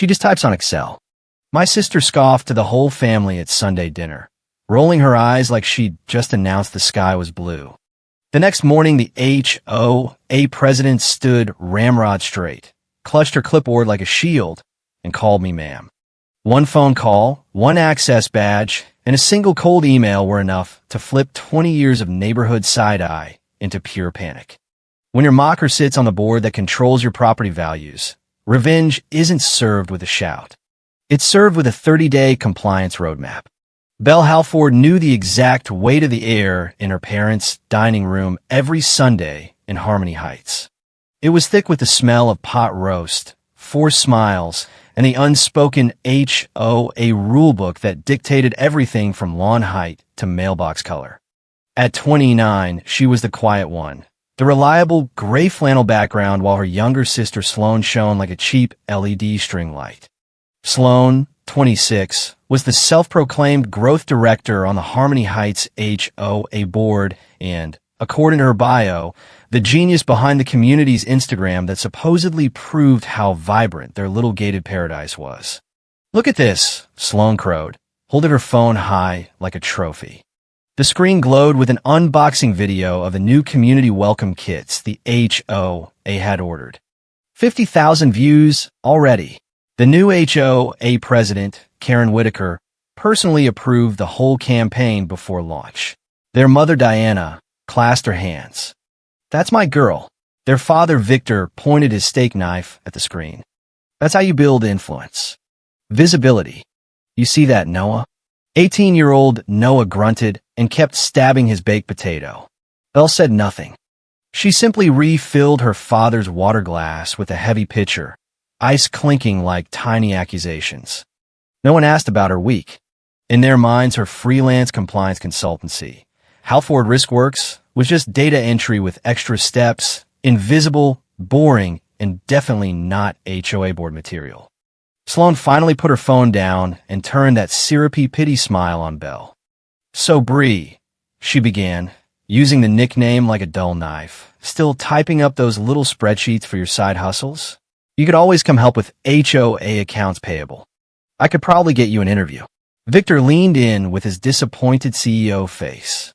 She just types on Excel. My sister scoffed to the whole family at Sunday dinner, rolling her eyes like she'd just announced the sky was blue. The next morning, the HOA president stood ramrod straight, clutched her clipboard like a shield, and called me ma'am. One phone call, one access badge, and a single cold email were enough to flip 20 years of neighborhood side-eye into pure panic. When your mocker sits on the board that controls your property values, revenge isn't served with a shout. It's served with a 30-day compliance roadmap. Belle Halford knew the exact weight of the air in her parents' dining room every Sunday in Harmony Heights. It was thick with the smell of pot roast, forced smiles, and the unspoken HOA rulebook that dictated everything from lawn height to mailbox color. At 29, she was the quiet one, the reliable gray flannel background, while her younger sister Sloane shone like a cheap LED string light. Sloane, 26, was the self-proclaimed growth director on the Harmony Heights HOA board and, according to her bio, the genius behind the community's Instagram that supposedly proved how vibrant their little gated paradise was. "Look at this," Sloane crowed, holding her phone high like a trophy. The screen glowed with an unboxing video of the new community welcome kits the HOA had ordered. 50,000 views already. The new HOA president, Karen Whitaker, personally approved the whole campaign before launch. Their mother, Diana, clasped her hands. "That's my girl." Their father, Victor, pointed his steak knife at the screen. "That's how you build influence. Visibility. You see that, Noah?" 18-year-old Noah grunted and kept stabbing his baked potato. Belle said nothing. She simply refilled her father's water glass with a heavy pitcher, ice clinking like tiny accusations. No one asked about her week. In their minds, her freelance compliance consultancy, Halford Riskworks, was just data entry with extra steps, invisible, boring, and definitely not HOA board material. Sloane finally put her phone down and turned that syrupy pity smile on Belle. "So, Bree," she began, using the nickname like a dull knife, "still typing up those little spreadsheets for your side hustles? You could always come help with HOA accounts payable. I could probably get you an interview." Victor leaned in with his disappointed CEO face.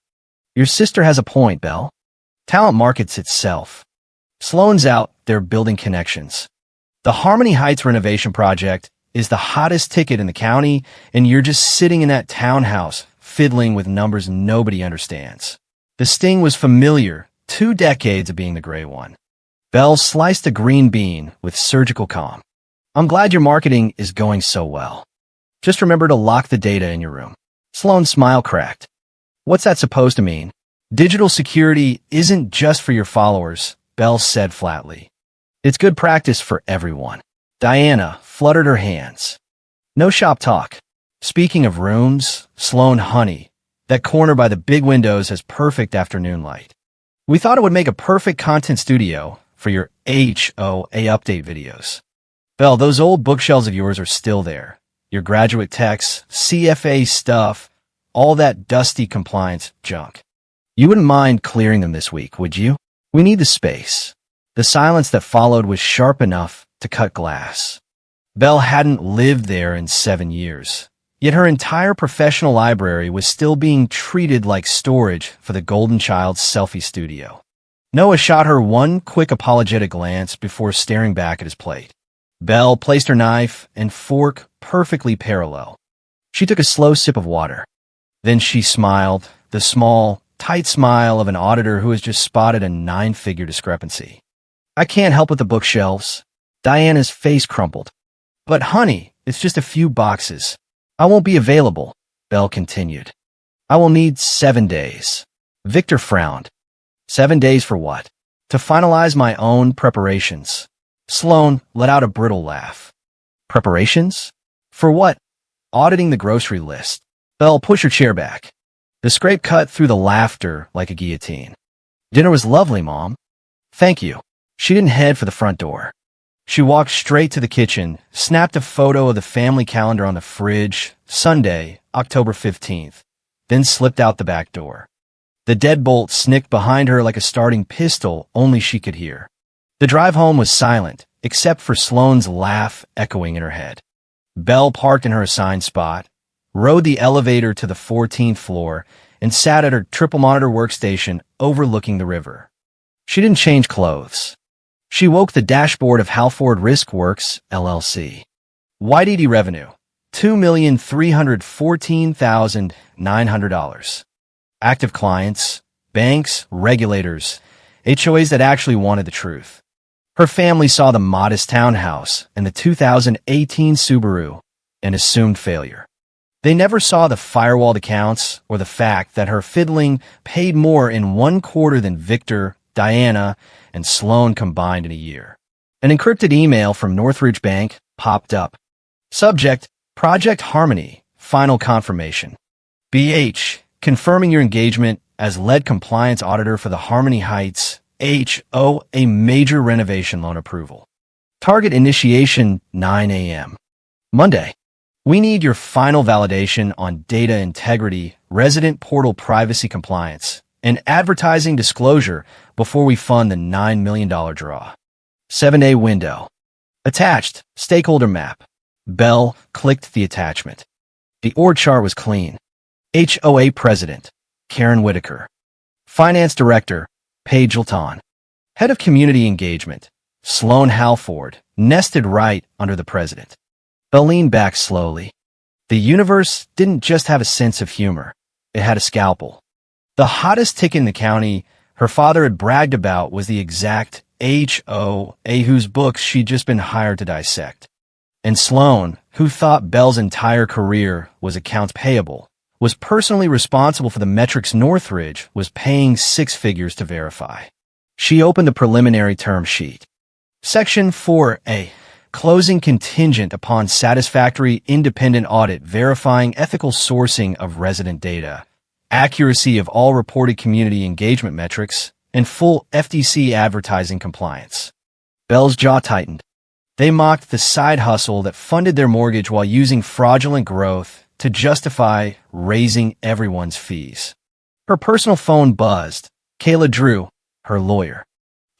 "Your sister has a point, Belle. Talent markets itself. Sloane's out there building connections. The Harmony Heights renovation project is the hottest ticket in the county, and you're just sitting in that townhouse, fiddling with numbers nobody understands." The sting was familiar, 2 decades of being the gray one. Belle sliced a green bean with surgical calm. "I'm glad your marketing is going so well. Just remember to lock the data in your room." Sloane's smile cracked. "What's that supposed to mean?" "Digital security isn't just for your followers," Belle said flatly. "It's good practice for everyone." Diana fluttered her hands. "No shop talk. Speaking of rooms, Sloane, honey, that corner by the big windows has perfect afternoon light. We thought it would make a perfect content studio for your HOA update videos." "Belle, those old bookshelves of yours are still there. Your graduate texts, CFA stuff, all that dusty compliance junk. You wouldn't mind clearing them this week, would you? We need the space." The silence that followed was sharp enough to cut glass. Belle hadn't lived there in 7 years, yet her entire professional library was still being treated like storage for the golden child's selfie studio. Noah shot her one quick apologetic glance before staring back at his plate. Belle placed her knife and fork perfectly parallel. She took a slow sip of water. Then she smiled, the small, tight smile of an auditor who has just spotted a 9-figure discrepancy. "I can't help with the bookshelves." Diana's face crumpled. "But honey, it's just a few boxes. I won't be available," Belle continued. "I will need 7 days." Victor frowned. 7 days for what? "To finalize my own preparations." Sloane let out a brittle laugh. "Preparations? For what?" "Auditing the grocery list." Belle pushed her chair back. The scrape cut through the laughter like a guillotine. "Dinner was lovely, Mom." "Thank you." She didn't head for the front door. She walked straight to the kitchen, snapped a photo of the family calendar on the fridge, Sunday, October 15th, then slipped out the back door. The deadbolt snicked behind her like a starting pistol only she could hear. The drive home was silent, except for Sloane's laugh echoing in her head. Belle parked in her assigned spot, rode the elevator to the 14th floor, and sat at her triple-monitor workstation overlooking the river. She didn't change clothes. She woke the dashboard of Halford Risk Works, LLC. YDD revenue, $2,314,900. Active clients, banks, regulators, HOAs that actually wanted the truth. Her family saw the modest townhouse and the 2018 Subaru and assumed failure. They never saw the firewalled accounts or the fact that her fiddling paid more in 1/4 than Victor, Diana, and Sloane combined in a year. An encrypted email from Northridge Bank popped up. Subject, Project Harmony, final confirmation. BH, confirming your engagement as lead compliance auditor for the Harmony Heights HOA major renovation loan approval. Target initiation 9 a.m. Monday. We need your final validation on data integrity, resident portal privacy compliance, and advertising disclosure before we fund the $9 million draw. 7-day window. Attached, stakeholder map. Belle clicked the attachment. The org chart was clean. HOA President, Karen Whitaker. Finance Director, Paige Hilton. Head of Community Engagement, Sloane Halford, nested right under the President. Belle leaned back slowly. The universe didn't just have a sense of humor. It had a scalpel. The hottest ticket in the county her father had bragged about was the exact HOA whose books she'd just been hired to dissect. And Sloane, who thought Belle's entire career was accounts payable, was personally responsible for the metrics Northridge was paying 6 figures to verify. She opened the preliminary term sheet. Section 4A, closing contingent upon satisfactory independent audit verifying ethical sourcing of resident data, accuracy of all reported community engagement metrics, and full FTC advertising compliance. Belle's jaw tightened. They mocked the side hustle that funded their mortgage while using fraudulent growth to justify raising everyone's fees. Her personal phone buzzed. Kayla Drew, her lawyer.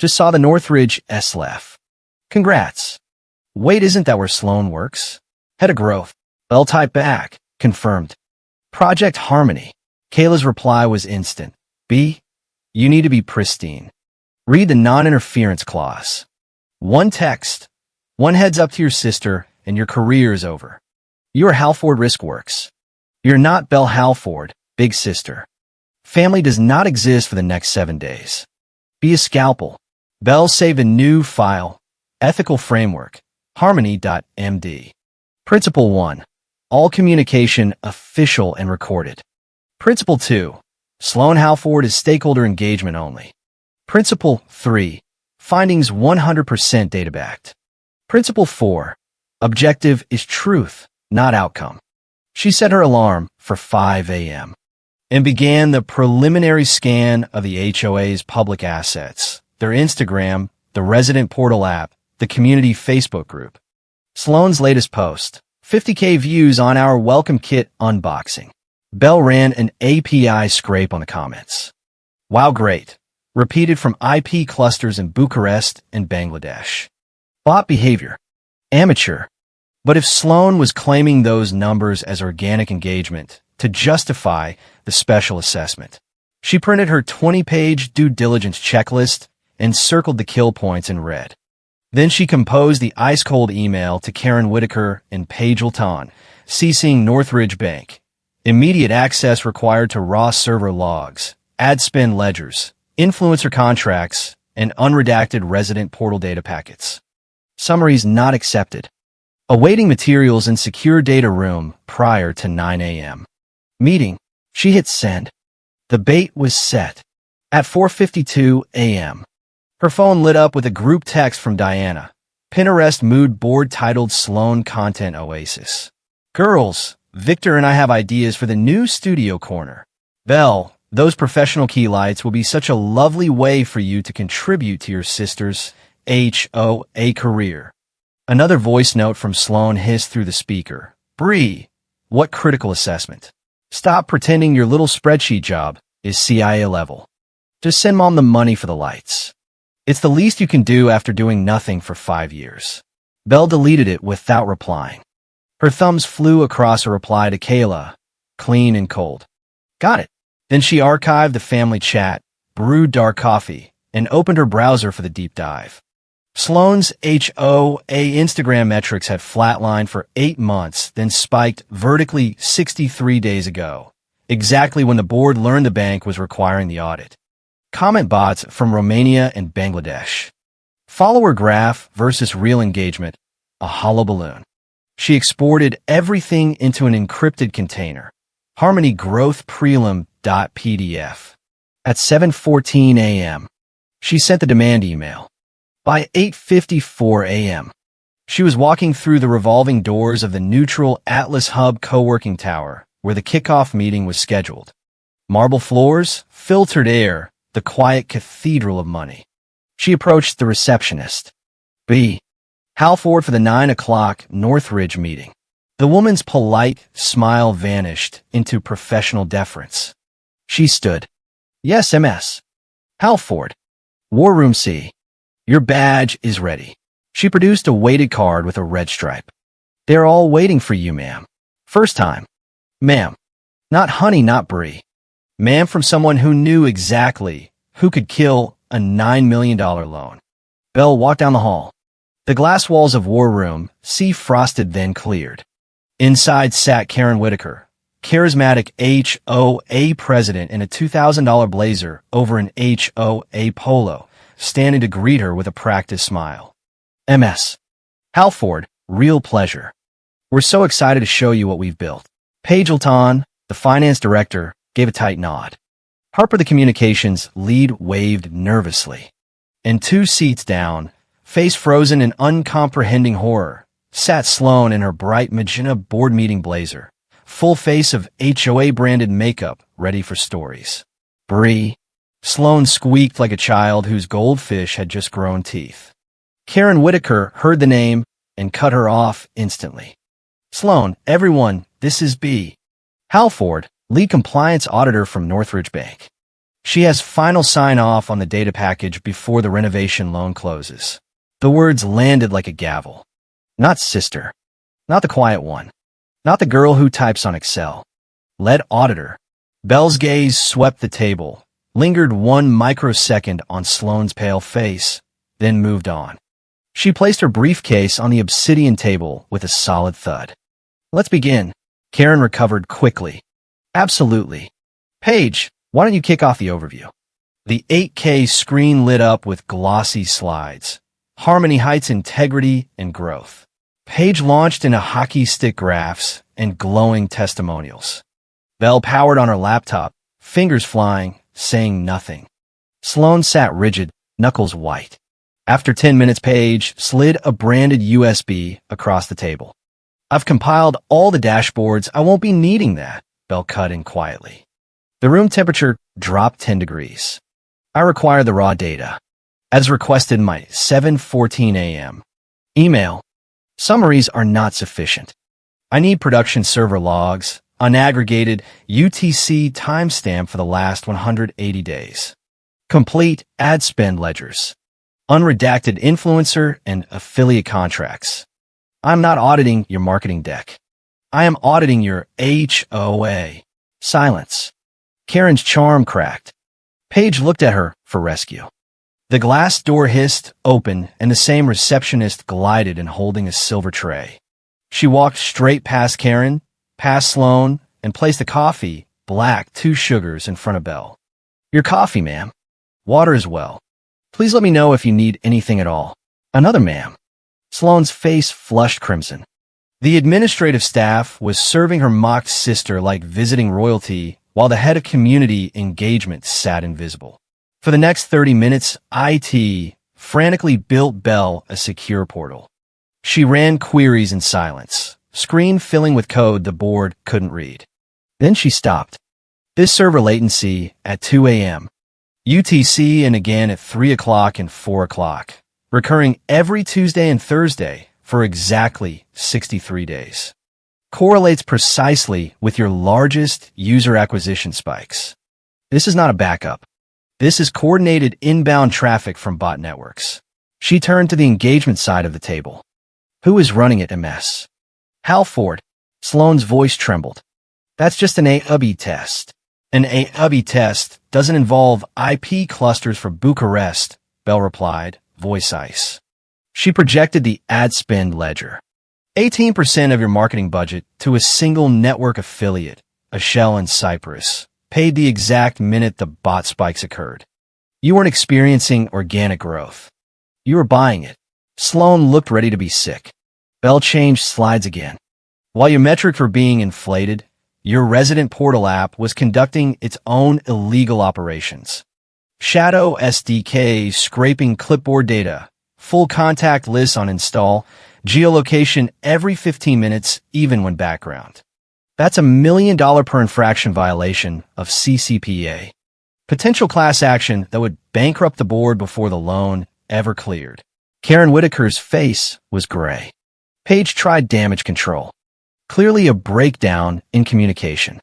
Just saw the Northridge SLF. Congrats. Wait, isn't that where Sloane works? Head of growth. Belle typed back. Confirmed. Project Harmony. Kayla's reply was instant. B, you need to be pristine. Read the non-interference clause. One text. One heads up to your sister, and your career is over. You are Halford Risk Works. You're not Belle Halford, big sister. Family does not exist for the next 7 days. Be a scalpel. Belle saved a new file. Ethical Framework. Harmony.md. Principle 1. All communication official and recorded. Principle 2. Sloane Halford is stakeholder engagement only. Principle 3. Findings 100% data-backed. Principle 4. Objective is truth, not outcome. She set her alarm for 5 a.m. and began the preliminary scan of the HOA's public assets, their Instagram, the resident portal app, the community Facebook group. Sloane's latest post, 50K views on our welcome kit unboxing. Belle ran an API scrape on the comments. Wow, great. Repeated from IP clusters in Bucharest and Bangladesh. Bot behavior. Amateur. But if Sloane was claiming those numbers as organic engagement to justify the special assessment, she printed her 20-page due diligence checklist and circled the kill points in red. Then she composed the ice-cold email to Karen Whitaker and Paige Hilton, CCing Northridge Bank. Immediate access required to raw server logs, ad spend ledgers, influencer contracts, and unredacted resident portal data packets. Summaries not accepted. Awaiting materials in secure data room prior to 9 a.m. Meeting. She hit send. The bait was set. At 4:52 a.m. Her phone lit up with a group text from Diana. Pinterest mood board titled Sloane Content Oasis. Girls, Victor and I have ideas for the new studio corner. Belle, those professional key lights will be such a lovely way for you to contribute to your sister's HOA career. Another voice note from Sloane hissed through the speaker. Bree, what critical assessment? Stop pretending your little spreadsheet job is CIA level. Just send Mom the money for the lights. It's the least you can do after doing nothing for 5 years. Belle deleted it without replying. Her thumbs flew across a reply to Kayla, clean and cold. Got it. Then she archived the family chat, brewed dark coffee, and opened her browser for the deep dive. Sloane's HOA Instagram metrics had flatlined for 8 months, then spiked vertically 63 days ago, exactly when the board learned the bank was requiring the audit. Comment bots from Romania and Bangladesh. Follower graph versus real engagement, a hollow balloon. She exported everything into an encrypted container. Harmony Growth Prelim.pdf. At 7:14 a.m., she sent the demand email. By 8:54 a.m., she was walking through the revolving doors of the neutral Atlas Hub co-working tower, where the kickoff meeting was scheduled. Marble floors, filtered air, the quiet cathedral of money. She approached the receptionist. B. Halford for the 9 o'clock Northridge meeting. The woman's polite smile vanished into professional deference. She stood. Yes, MS. Halford. War Room C. Your badge is ready. She produced a weighted card with a red stripe. They're all waiting for you, ma'am. First time. Ma'am. Not honey, not brie. Ma'am from someone who knew exactly who could kill a $9 million loan. Belle walked down the hall. The glass walls of War Room C frosted, then cleared. Inside sat Karen Whitaker, charismatic HOA president in a $2,000 blazer over an HOA polo, standing to greet her with a practiced smile. MS. Halford, real pleasure. We're so excited to show you what we've built. Paige Hilton, the finance director, gave a tight nod. Harper, the communications lead, waved nervously. And 2 seats down, face frozen in uncomprehending horror, sat Sloane in her bright magenta board meeting blazer, full face of HOA-branded makeup, ready for stories. Brie. Sloane squeaked like a child whose goldfish had just grown teeth. Karen Whitaker heard the name and cut her off instantly. Sloane, everyone, this is B. Halford, lead compliance auditor from Northridge Bank. She has final sign-off on the data package before the renovation loan closes. The words landed like a gavel. Not sister. Not the quiet one. Not the girl who types on Excel. Lead auditor. Belle's gaze swept the table, lingered 1 microsecond on Sloane's pale face, then moved on. She placed her briefcase on the obsidian table with a solid thud. Let's begin. Karen recovered quickly. Absolutely. Paige, why don't you kick off the overview? The 8K screen lit up with glossy slides. Harmony Heights integrity and growth. Paige launched into hockey stick graphs and glowing testimonials. Belle powered on her laptop, fingers flying, saying nothing. Sloane sat rigid, knuckles white. After 10 minutes, Paige slid a branded USB across the table. I've compiled all the dashboards. I won't be needing that, Belle cut in quietly. The room temperature dropped 10 degrees. I require the raw data. As requested in my 7:14 a.m. email. Summaries are not sufficient. I need production server logs, unaggregated UTC timestamp for the last 180 days. Complete ad spend ledgers. Unredacted influencer and affiliate contracts. I'm not auditing your marketing deck. I am auditing your HOA. Silence. Karen's charm cracked. Paige looked at her for rescue. The glass door hissed open, and the same receptionist glided in holding a silver tray. She walked straight past Karen, past Sloane, and placed the coffee, black, 2 sugars, in front of Belle. Your coffee, ma'am. Water as well. Please let me know if you need anything at all. Another, ma'am. Sloane's face flushed crimson. The administrative staff was serving her mocked sister like visiting royalty, while the head of community engagement sat invisible. For the next 30 minutes, IT frantically built Belle a secure portal. She ran queries in silence, screen filling with code the board couldn't read. Then she stopped. This server latency at 2 a.m. UTC and again at 3 o'clock and 4 o'clock, recurring every Tuesday and Thursday for exactly 63 days. Correlates precisely with your largest user acquisition spikes. This is not a backup. This is coordinated inbound traffic from bot networks. She turned to the engagement side of the table. Who is running it, MS? Halford. Sloane's voice trembled. That's just an A/B test. An A/B test doesn't involve IP clusters for Bucharest, Bell replied, voice ice. She projected the ad spend ledger. 18% of your marketing budget to a single network affiliate, a shell in Cyprus, paid the exact minute the bot spikes occurred. You weren't experiencing organic growth. You were buying it. Sloane looked ready to be sick. Bell changed slides again. While your metrics were being inflated, your resident portal app was conducting its own illegal operations. Shadow SDK scraping clipboard data, full contact lists on install, geolocation every 15 minutes, even when background. That's $1 million per infraction violation of CCPA. Potential class action that would bankrupt the board before the loan ever cleared. Karen Whitaker's face was gray. Page tried damage control. Clearly a breakdown in communication.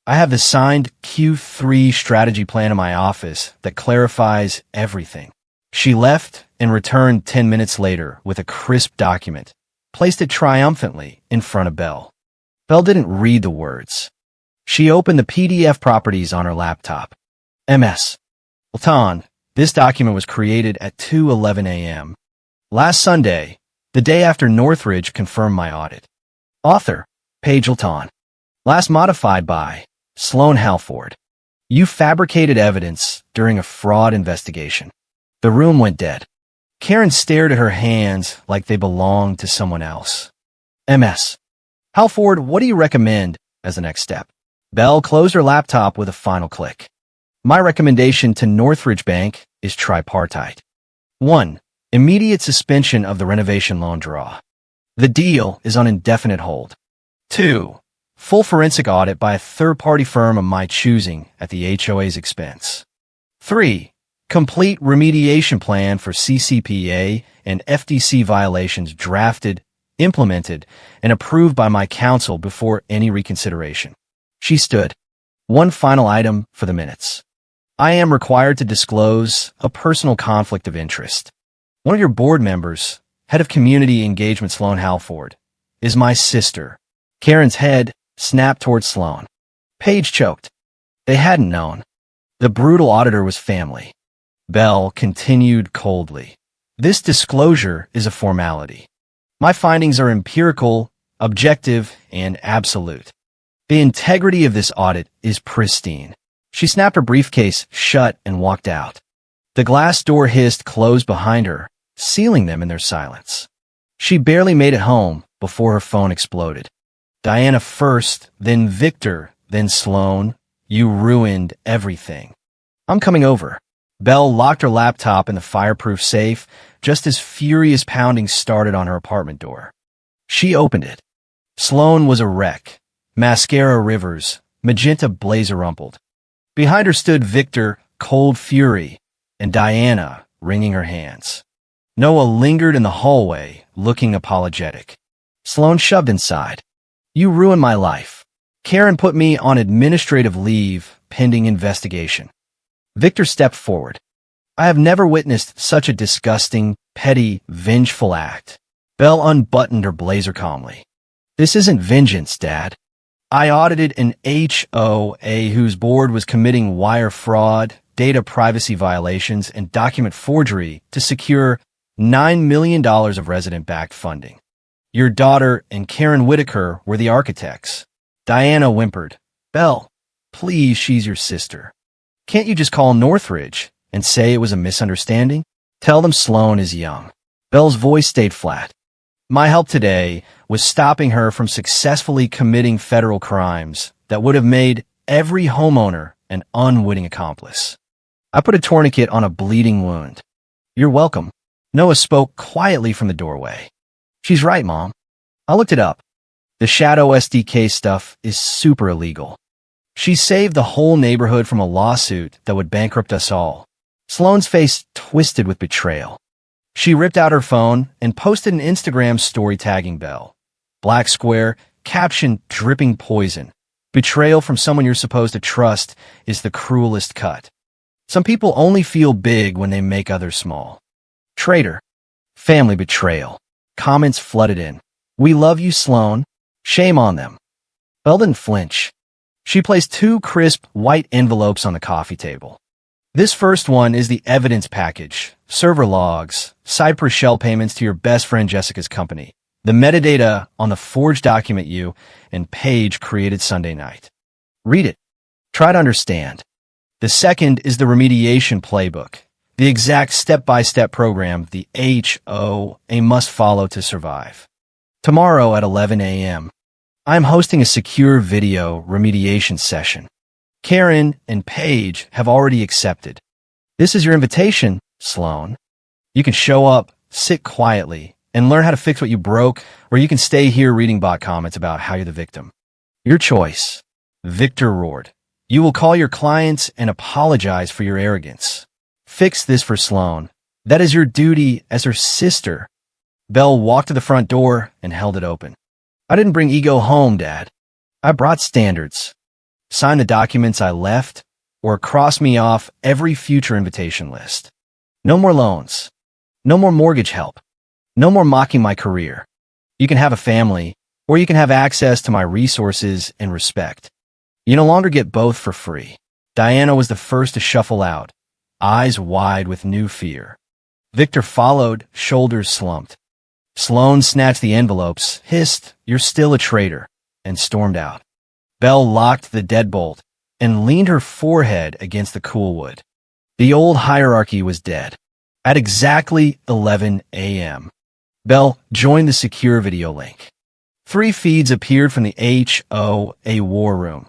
I have the signed Q3 strategy plan in my office that clarifies everything. She left and returned 10 minutes later with a crisp document, placed it triumphantly in front of Bell. Bell didn't read the words. She opened the PDF properties on her laptop. MS. Sultan, this document was created at 2:11 a.m. last Sunday, the day after Northridge confirmed my audit. Author, Paige Sultan. Last modified by Sloane Halford. You fabricated evidence during a fraud investigation. The room went dead. Karen stared at her hands like they belonged to someone else. MS. Halford, what do you recommend as the next step? Bell closed her laptop with a final click. My recommendation to Northridge Bank is tripartite. 1. Immediate suspension of the renovation loan draw. The deal is on indefinite hold. 2. Full forensic audit by a third-party firm of my choosing at the HOA's expense. 3. Complete remediation plan for CCPA and FDC violations drafted, implemented, and approved by my counsel before any reconsideration. She stood. One final item for the minutes. I am required to disclose a personal conflict of interest. One of your board members, head of community engagement Sloane Halford, is my sister. Karen's head snapped toward Sloane. Paige choked. They hadn't known. The brutal auditor was family. Bell continued coldly. This disclosure is a formality. My findings are empirical, objective, and absolute. The integrity of this audit is pristine. She snapped her briefcase shut and walked out. The glass door hissed closed behind her, sealing them in their silence. She barely made it home before her phone exploded. Diana first, then Victor, then Sloane. You ruined everything. I'm coming over. Bell locked her laptop in the fireproof safe just as furious pounding started on her apartment door. She opened it. Sloane was a wreck. Mascara rivers, magenta blazer rumpled. Behind her stood Victor, cold fury, and Diana, wringing her hands. Noah lingered in the hallway, looking apologetic. Sloane shoved inside. You ruined my life. Karen put me on administrative leave, pending investigation. Victor stepped forward. I have never witnessed such a disgusting, petty, vengeful act. Belle unbuttoned her blazer calmly. This isn't vengeance, Dad. I audited an HOA whose board was committing wire fraud, data privacy violations, and document forgery to secure $9 million of resident-backed funding. Your daughter and Karen Whitaker were the architects. Diana whimpered. Belle, please, she's your sister. Can't you just call Northridge and say it was a misunderstanding? Tell them Sloane is young. Belle's voice stayed flat. My help today was stopping her from successfully committing federal crimes that would have made every homeowner an unwitting accomplice. I put a tourniquet on a bleeding wound. You're welcome. Noah spoke quietly from the doorway. She's right, Mom. I looked it up. The Shadow SDK stuff is super illegal. She saved the whole neighborhood from a lawsuit that would bankrupt us all. Sloane's face twisted with betrayal. She ripped out her phone and posted an Instagram story tagging Belle. Black square, caption dripping poison. Betrayal from someone you're supposed to trust is the cruelest cut. Some people only feel big when they make others small. Traitor. Family betrayal. Comments flooded in. We love you, Sloan. Shame on them. Belle didn't flinch. She placed 2 crisp, white envelopes on the coffee table. This first one is the evidence package, server logs, Cypress shell payments to your best friend Jessica's company, the metadata on the forged document you and Paige created Sunday night. Read it. Try to understand. The second is the remediation playbook, the exact step-by-step program the HOA must follow to survive. Tomorrow at 11 a.m., I'm hosting a secure video remediation session. Karen and Paige have already accepted. This is your invitation, Sloan. You can show up, sit quietly, and learn how to fix what you broke, or you can stay here reading bot comments about how you're the victim. Your choice. Victor roared. You will call your clients and apologize for your arrogance. Fix this for Sloan. That is your duty as her sister. Belle walked to the front door and held it open. I didn't bring ego home, Dad. I brought standards. Sign the documents I left, or cross me off every future invitation list. No more loans. No more mortgage help. No more mocking my career. You can have a family, or you can have access to my resources and respect. You no longer get both for free. Diana was the first to shuffle out, eyes wide with new fear. Victor followed, shoulders slumped. Sloan snatched the envelopes, hissed, "You're still a traitor," and stormed out. Belle locked the deadbolt and leaned her forehead against the cool wood. The old hierarchy was dead. At exactly 11 a.m., Belle joined the secure video link. 3 feeds appeared from the HOA war room.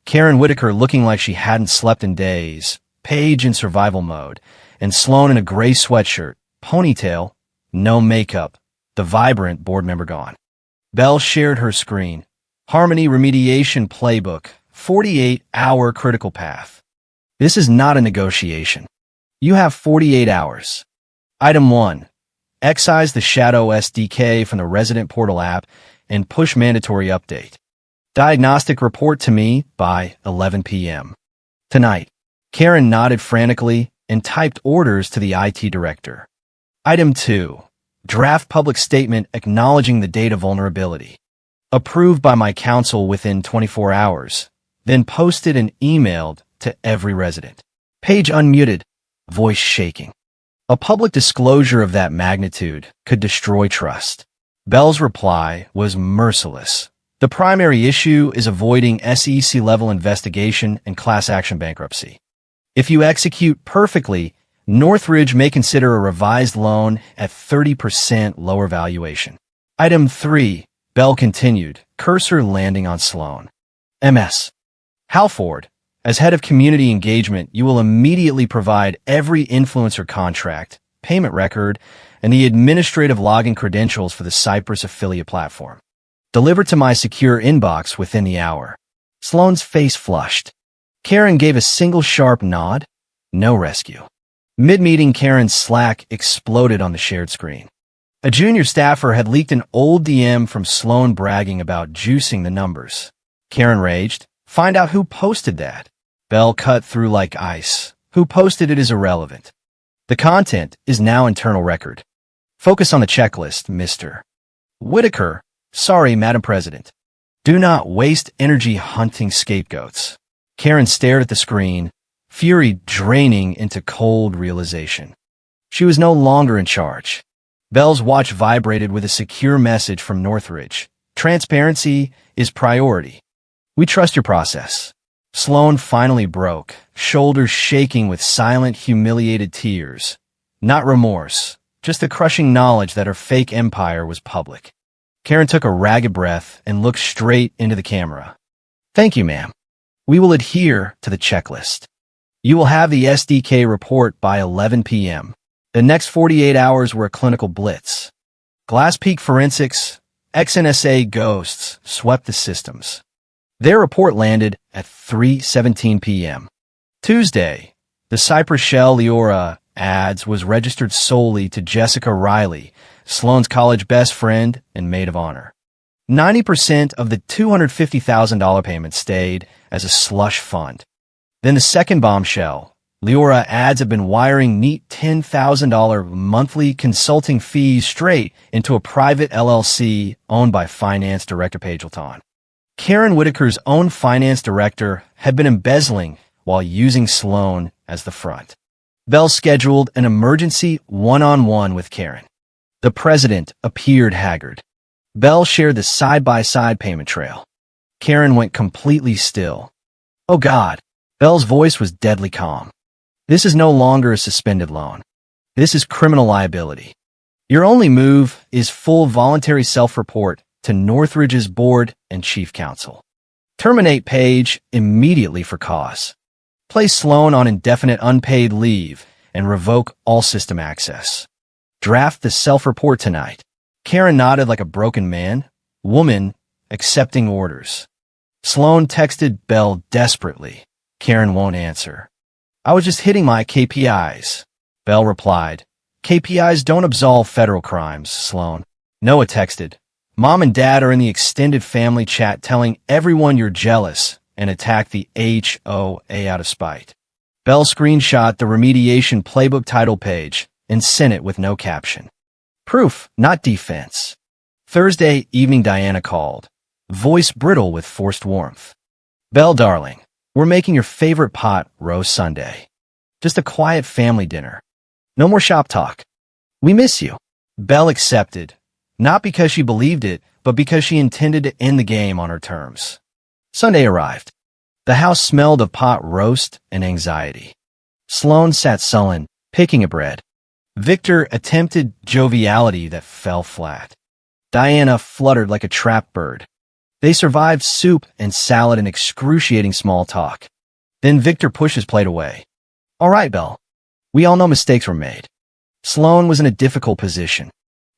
Karen Whitaker looking like she hadn't slept in days, Paige in survival mode, and Sloan in a gray sweatshirt, ponytail, no makeup, the vibrant board member gone. Belle shared her screen. Harmony Remediation Playbook, 48-hour critical path. This is not a negotiation. You have 48 hours. Item 1. Excise the Shadow SDK from the Resident Portal app and push mandatory update. Diagnostic report to me by 11 p.m. Tonight. Karen nodded frantically and typed orders to the IT director. Item 2. Draft public statement acknowledging the data vulnerability. Approved by my counsel within 24 hours, then posted and emailed to every resident. Page unmuted, voice shaking. A public disclosure of that magnitude could destroy trust. Belle's reply was merciless. The primary issue is avoiding SEC-level investigation and class action bankruptcy. If you execute perfectly, Northridge may consider a revised loan at 30% lower valuation. Item 3. Belle continued, cursor landing on Sloan. MS. Halford, as head of community engagement, you will immediately provide every influencer contract, payment record, and the administrative login credentials for the Cypress affiliate platform. Delivered to my secure inbox within the hour. Sloan's face flushed. Karen gave a single sharp nod. No rescue. Mid-meeting, Karen's Slack exploded on the shared screen. A junior staffer had leaked an old DM from Sloan bragging about juicing the numbers. Karen raged. Find out who posted that. Belle cut through like ice. Who posted it is irrelevant. The content is now internal record. Focus on the checklist, Mr. Whitaker. Sorry, Madam President. Do not waste energy hunting scapegoats. Karen stared at the screen, fury draining into cold realization. She was no longer in charge. Belle's watch vibrated with a secure message from Northridge. Transparency is priority. We trust your process. Sloan finally broke, shoulders shaking with silent, humiliated tears. Not remorse, just the crushing knowledge that her fake empire was public. Karen took a ragged breath and looked straight into the camera. Thank you, ma'am. We will adhere to the checklist. You will have the SDK report by 11 p.m. The next 48 hours were a clinical blitz. Glass Peak Forensics, XNSA Ghosts swept the systems. Their report landed at 3:17 p.m. Tuesday, the Cypress Shell Leora ads was registered solely to Jessica Riley, Sloan's college best friend and maid of honor. 90% of the $250,000 payment stayed as a slush fund. Then the second bombshell, Leora ads have been wiring neat $10,000 monthly consulting fees straight into a private LLC owned by finance director Pagelton. Karen Whitaker's own finance director had been embezzling while using Sloan as the front. Bell scheduled an emergency one-on-one with Karen. The president appeared haggard. Bell shared the side-by-side payment trail. Karen went completely still. "Oh God." Bell's voice was deadly calm. "This is no longer a suspended loan. This is criminal liability. Your only move is full voluntary self-report to Northridge's board and chief counsel. Terminate Page immediately for cause. Place Sloan on indefinite unpaid leave and revoke all system access. Draft the self-report tonight." Karen nodded like a broken woman accepting orders. Sloan texted Bell desperately. "Karen won't answer." "I was just hitting my KPIs." Bell replied. "KPIs don't absolve federal crimes, Sloan." Noah texted. "Mom and Dad are in the extended family chat telling everyone you're jealous and attack the HOA out of spite." Bell screenshot the remediation playbook title page and sent it with no caption. Proof, not defense. Thursday evening, Diana called, voice brittle with forced warmth. "Bell, darling, we're making your favorite pot roast sundae. Just a quiet family dinner. No more shop talk. We miss you." Bell accepted, not because she believed it, but because she intended to end the game on her terms. Sunday arrived. The house smelled of pot roast and anxiety. Sloan sat sullen, picking at bread. Victor attempted joviality that fell flat. Diana fluttered like a trapped bird. They survived soup and salad and excruciating small talk. Then Victor pushed his plate away. "All right, Belle. We all know mistakes were made." Sloan was in a difficult position.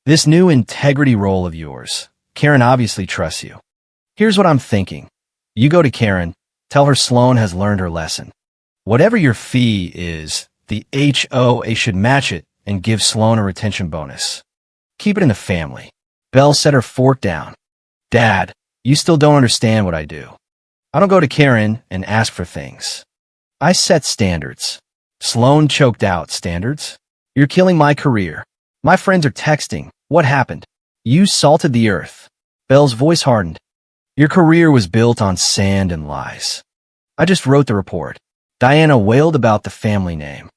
"This new integrity role of yours, Karen obviously trusts you. Here's what I'm thinking. You go to Karen, tell her Sloan has learned her lesson. Whatever your fee is, the HOA should match it and give Sloan a retention bonus. Keep it in the family." Belle set her fork down. "Dad, you still don't understand what I do. I don't go to Karen and ask for things. I set standards." Sloan choked out. "Standards? You're killing my career. My friends are texting. What happened? You salted the earth." Belle's voice hardened. "Your career was built on sand and lies. I just wrote the report." Diana wailed about the family name.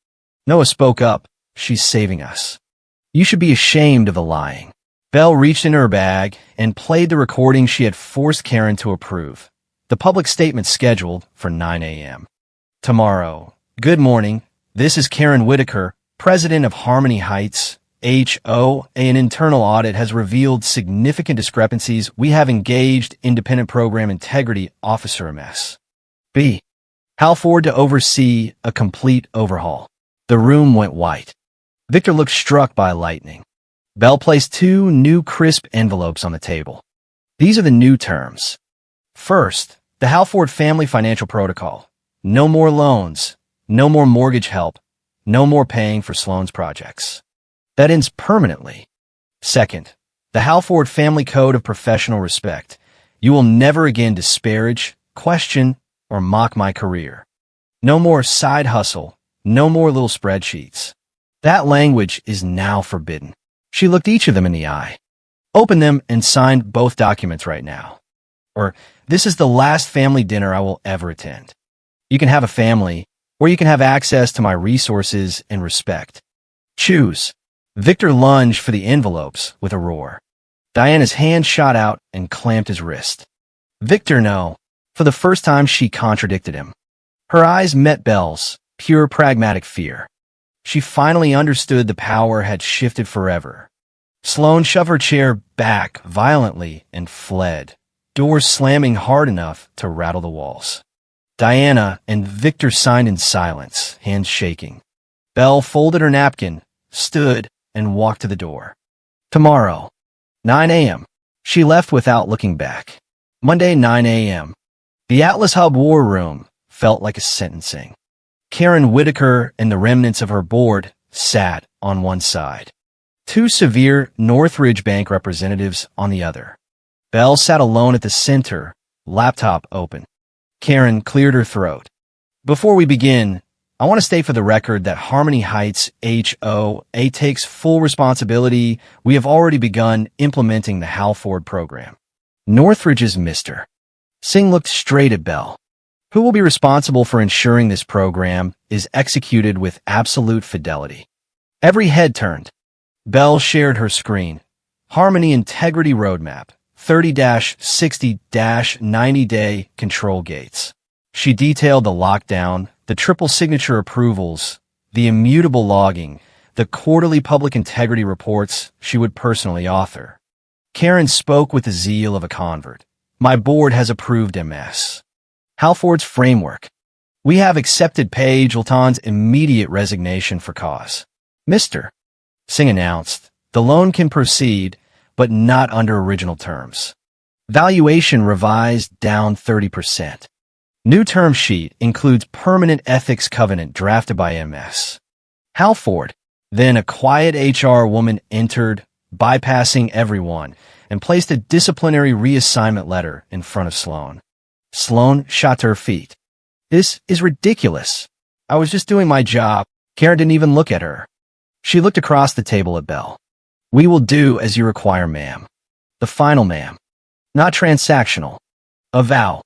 Noah spoke up. "She's saving us. You should be ashamed of the lying." Belle reached in her bag and played the recording she had forced Karen to approve. The public statement scheduled for 9 a.m. "Tomorrow. Good morning. This is Karen Whitaker, president of Harmony Heights. HOA. An internal audit has revealed significant discrepancies. We have engaged independent program integrity officer MS. B. Halford to oversee a complete overhaul." The room went white. Victor looked struck by lightning. Belle placed 2 new crisp envelopes on the table. "These are the new terms. First, the Halford Family Financial Protocol. No more loans, no more mortgage help, no more paying for Sloan's projects. That ends permanently. Second, the Halford Family Code of Professional Respect. You will never again disparage, question, or mock my career. No more side hustle, no more little spreadsheets. That language is now forbidden." She looked each of them in the eye. "Open them and sign both documents right now. Or, this is the last family dinner I will ever attend. You can have a family, or you can have access to my resources and respect. Choose." Victor lunged for the envelopes with a roar. Diana's hand shot out and clamped his wrist. "Victor, no." For the first time, she contradicted him. Her eyes met Belle's, pure pragmatic fear. She finally understood the power had shifted forever. Sloan shoved her chair back violently and fled, doors slamming hard enough to rattle the walls. Diana and Victor signed in silence, hands shaking. Belle folded her napkin, stood, and walked to the door. "Tomorrow, 9 a.m. She left without looking back. Monday, 9 a.m. The Atlas Hub War Room felt like a sentencing. Karen Whitaker and the remnants of her board sat on one side. 2 severe Northridge Bank representatives on the other. Belle sat alone at the center, laptop open. Karen cleared her throat. "Before we begin, I want to state for the record that Harmony Heights HOA takes full responsibility. We have already begun implementing the Halford program. Northridge's Mr. Singh looked straight at Belle. Who will be responsible for ensuring this program is executed with absolute fidelity? Every head turned. Belle shared her screen. Harmony Integrity Roadmap, 30-60-90-day control gates. She detailed the lockdown, the triple signature approvals, the immutable logging, the quarterly public integrity reports she would personally author. Karen spoke with the zeal of a convert. My board has approved MS. Halford's framework. We have accepted Paige Lalton's immediate resignation for cause. Mr. Singh announced, the loan can proceed, but not under original terms. Valuation revised down 30%. New term sheet includes permanent ethics covenant drafted by MS. Halford. Then a quiet HR woman entered, bypassing everyone, and placed a disciplinary reassignment letter in front of Sloan. Sloan shot to her feet. This is ridiculous. I was just doing my job. Karen didn't even look at her. She looked across the table at Belle. We will do as you require, ma'am. The final, ma'am. Not transactional. A vow.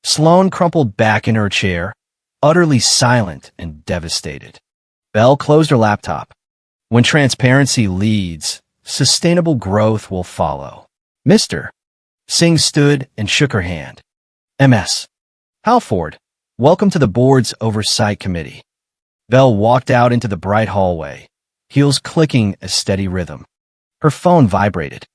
Sloan crumpled back in her chair, utterly silent and devastated. Belle closed her laptop. When transparency leads, sustainable growth will follow. Mr. Singh stood and shook her hand. MS. Halford, welcome to the board's oversight committee. Belle walked out into the bright hallway, heels clicking a steady rhythm. Her phone vibrated.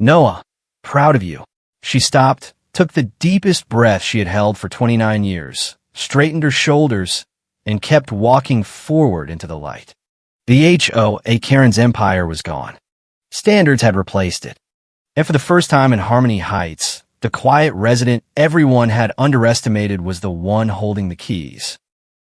Noah, proud of you. She stopped, took the deepest breath she had held for 29 years, straightened her shoulders, and kept walking forward into the light. The HOA Karen's empire was gone. Standards had replaced it. And for the first time in Harmony Heights, the quiet resident everyone had underestimated was the one holding the keys.